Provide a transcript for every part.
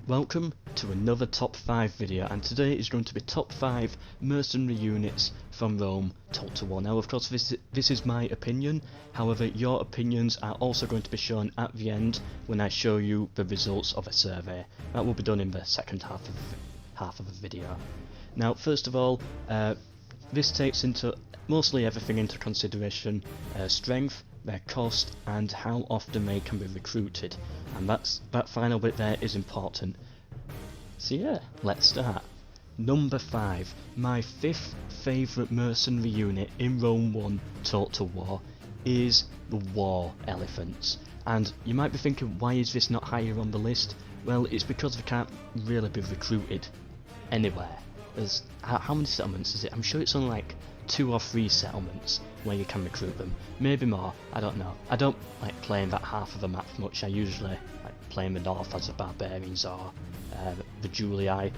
Welcome to another top 5 video, and today is going to be top 5 mercenary units from Rome told to war. Now of course this is my opinion, however your opinions are also going to be shown at the end when I show you the results of a survey. That will be done in the second half of the video. Now first of all, this takes into mostly everything into consideration: strength, their cost, and how often they can be recruited, and that final bit there is important. So yeah, let's start. Number 5, my 5th favourite mercenary unit in Rome 1 taught to war is the War Elephants. And you might be thinking, why is this not higher on the list? Well, it's because they can't really be recruited anywhere. There's how many settlements is it? I'm sure it's only like 2 or 3 settlements where you can recruit them, maybe more, I don't know. I don't like playing that half of the map much. I usually like playing the north as the barbarians or the Julii,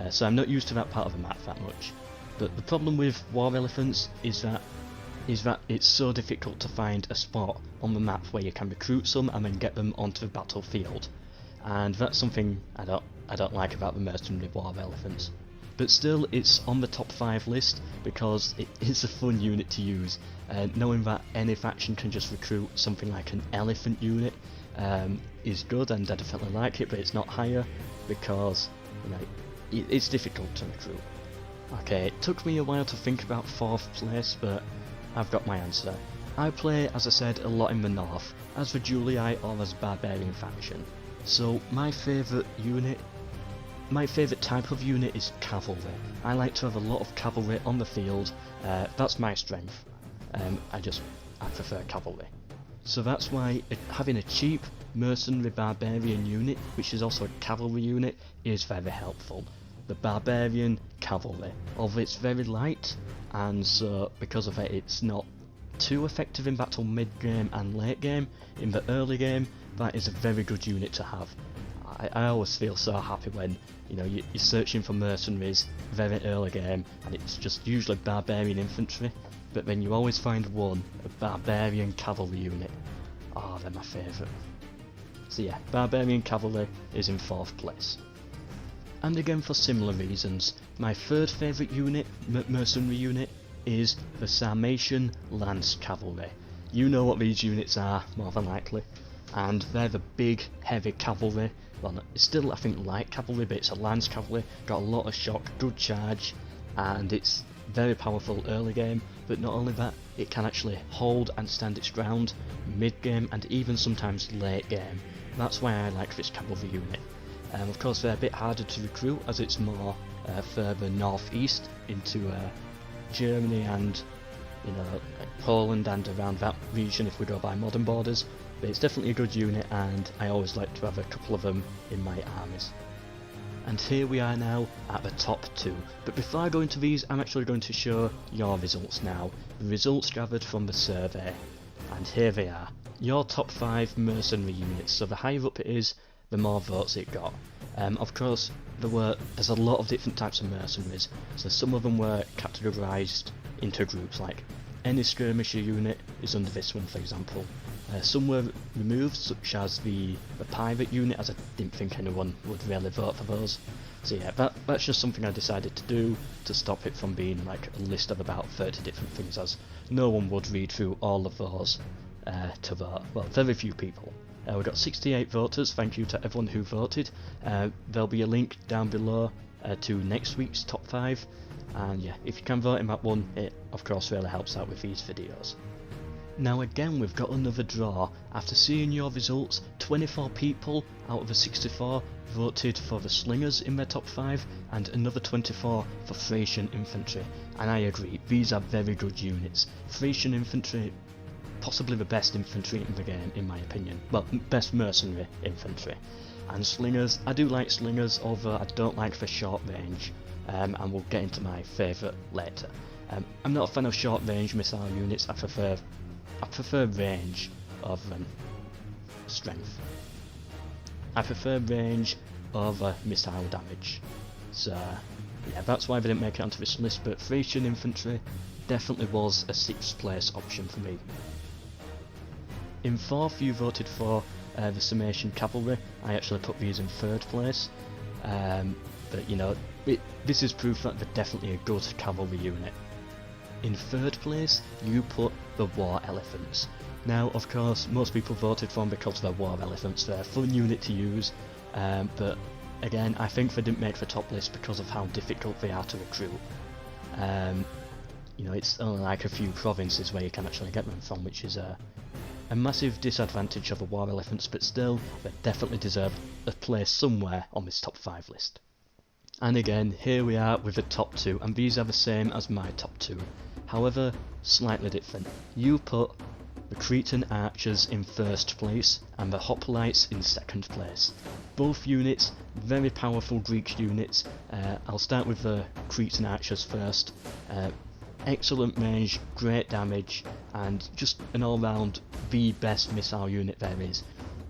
so I'm not used to that part of the map that much. But the problem with War Elephants is that it's so difficult to find a spot on the map where you can recruit some and then get them onto the battlefield, and that's something I don't like about the mercenary War Elephants. But still, it's on the top 5 list because it is a fun unit to use. Knowing that any faction can just recruit something like an elephant unit is good, and I definitely like it, but it's not higher because, you know, it's difficult to recruit. Okay, it took me a while to think about 4th place, but I've got my answer. I play, as I said, a lot in the north, as the Julii or as barbarian faction. So my favourite type of unit is cavalry. I like to have a lot of cavalry on the field. That's my strength. I prefer cavalry. So that's why having a cheap mercenary barbarian unit, which is also a cavalry unit, is very helpful. The barbarian cavalry, although it's very light, and so because of it it's not too effective in battle mid-game and late game. In the early game, that is a very good unit to have. I always feel so happy when, you know, you're searching for mercenaries very early game and it's just usually barbarian infantry, but then you always find one, a barbarian cavalry unit. Oh, they're my favourite. So yeah, barbarian cavalry is in 4th place. And again, for similar reasons, my 3rd favourite unit, mercenary unit, is the Sarmatian Lance Cavalry. You know what these units are, more than likely, and they're the big, heavy cavalry. Well, it's still, I think, light cavalry, but it's a lance cavalry, got a lot of shock, good charge, and it's very powerful early game. But not only that, it can actually hold and stand its ground mid game and even sometimes late game. That's why I like this cavalry unit. Of course, they're a bit harder to recruit as it's more further northeast into Germany and, you know, like Poland and around that region if we go by modern borders. But it's definitely a good unit, and I always like to have a couple of them in my armies. And here we are now at the top 2. But before I go into these, I'm actually going to show your results now. The results gathered from the survey. And here they are. Your top 5 mercenary units. So the higher up it is, the more votes it got. Of course, there's a lot of different types of mercenaries. So some of them were categorised into groups, like any skirmisher unit is under this one, for example. Some were removed, such as the pirate unit, as I didn't think anyone would really vote for those. So yeah, that's just something I decided to do to stop it from being like a list of about 30 different things, as no one would read through all of those to vote. Well, very few people. We got 68 voters, thank you to everyone who voted. There'll be a link down below to next week's top 5, and yeah, if you can vote in that one, it of course really helps out with these videos. Now again, we've got another draw. After seeing your results, 24 people out of the 64 voted for the Slingers in their top 5, and another 24 for Thracian Infantry, and I agree, these are very good units. Thracian Infantry, possibly the best infantry in the game in my opinion, well, best mercenary infantry. And Slingers, I do like Slingers, although I don't like the short range, and we'll get into my favourite later. I'm not a fan of short range missile units. I prefer range over strength. I prefer range over missile damage. So yeah, that's why they didn't make it onto this list, but Thracian Infantry definitely was a 6th place option for me. In 4th you voted for the Sarmatian Cavalry. I actually put these in 3rd place. but you know, this is proof that they're definitely a good cavalry unit. In third place, you put the War Elephants. Now, of course, most people voted for them because they're War Elephants. They're a fun unit to use, but again, I think they didn't make the top list because of how difficult they are to recruit. You know, it's only like a few provinces where you can actually get them from, which is a massive disadvantage of the War Elephants, but still, they definitely deserve a place somewhere on this top 5 list. And again, here we are with the top 2, and these are the same as my top 2. However, slightly different. You put the Cretan archers in first place and the hoplites in second place. Both units, very powerful Greek units. I'll start with the Cretan archers first. Excellent range, great damage, and just an all-round the best missile unit there is.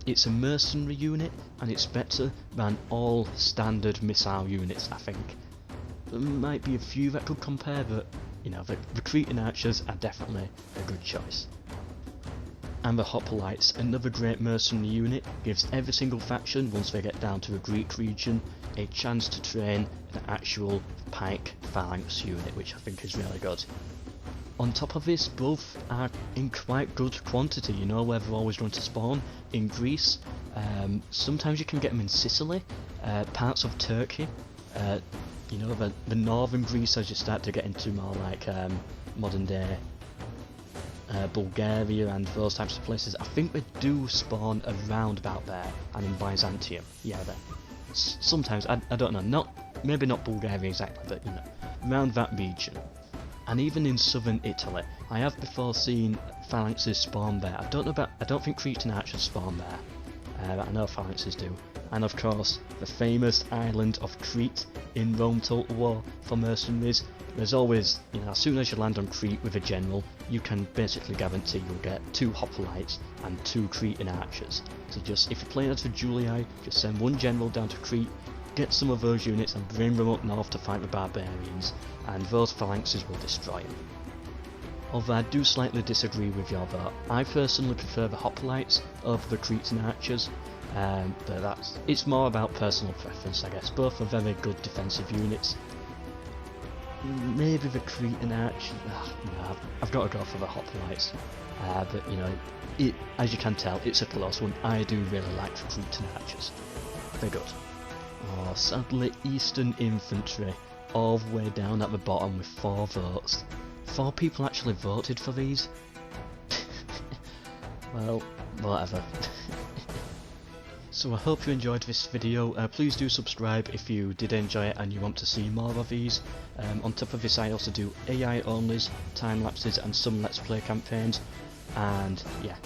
It's a mercenary unit, and it's better than all standard missile units, I think. There might be a few that could compare, but you know, the Cretan archers are definitely a good choice. And the hoplites, another great mercenary unit, gives every single faction, once they get down to a Greek region, a chance to train an actual pike phalanx unit, which I think is really good. On top of this, both are in quite good quantity, you know, where they're always going to spawn. In Greece, sometimes you can get them in Sicily, parts of Turkey, you know, the northern Greece as you start to get into more like modern day Bulgaria and those types of places. I think they do spawn around about there, and in Byzantium, yeah, sometimes, I don't know, maybe not Bulgaria exactly, but you know, around that region. And even in southern Italy, I have before seen phalanxes spawn there. I don't think Cretan archers spawn there, but I know phalanxes do. And of course, the famous island of Crete in Rome Total War for mercenaries. There's always, you know, as soon as you land on Crete with a general, you can basically guarantee you'll get 2 hoplites and 2 Cretan archers. So just, if you're playing as the Julii, just send one general down to Crete, get some of those units and bring them up north to fight the barbarians, and those phalanxes will destroy them. Although I do slightly disagree with your vote. I personally prefer the hoplites over the Cretan archers, but it's more about personal preference, I guess. Both are very good defensive units. Maybe the Cretan archers, no, I've got to go for the hoplites, but you know, as you can tell, it's a close one. I do really like the Cretan archers, they're good. Oh, sadly, Eastern Infantry, all the way down at the bottom with 4 votes. 4 people actually voted for these? Well, whatever. So I hope you enjoyed this video. Please do subscribe if you did enjoy it and you want to see more of these. On top of this, I also do AI onlys, time lapses and some let's play campaigns. And yeah,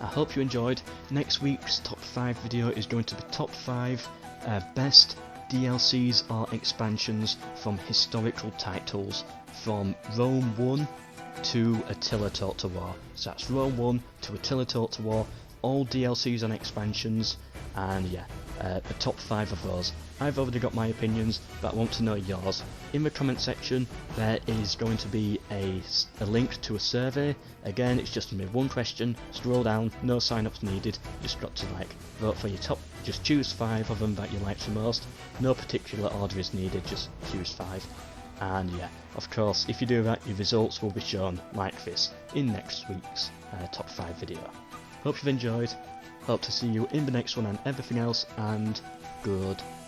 I hope you enjoyed. Next week's top 5 video is going to be top 5 best DLCs or expansions from historical titles from Rome 1 to Attila Total War. So that's Rome 1 to Attila Total War, all DLCs and expansions, and yeah, the top 5 of those. I've already got my opinions, but I want to know yours. In the comment section there is going to be a link to a survey. Again, it's just going to be one question, scroll down, no sign-ups needed, just got to like vote for your top, just choose 5 of them that you like the most. No particular order is needed, just choose 5. And yeah, of course, if you do that, your results will be shown like this in next week's top 5 video. Hope you've enjoyed, hope to see you in the next one and everything else, and goodbye.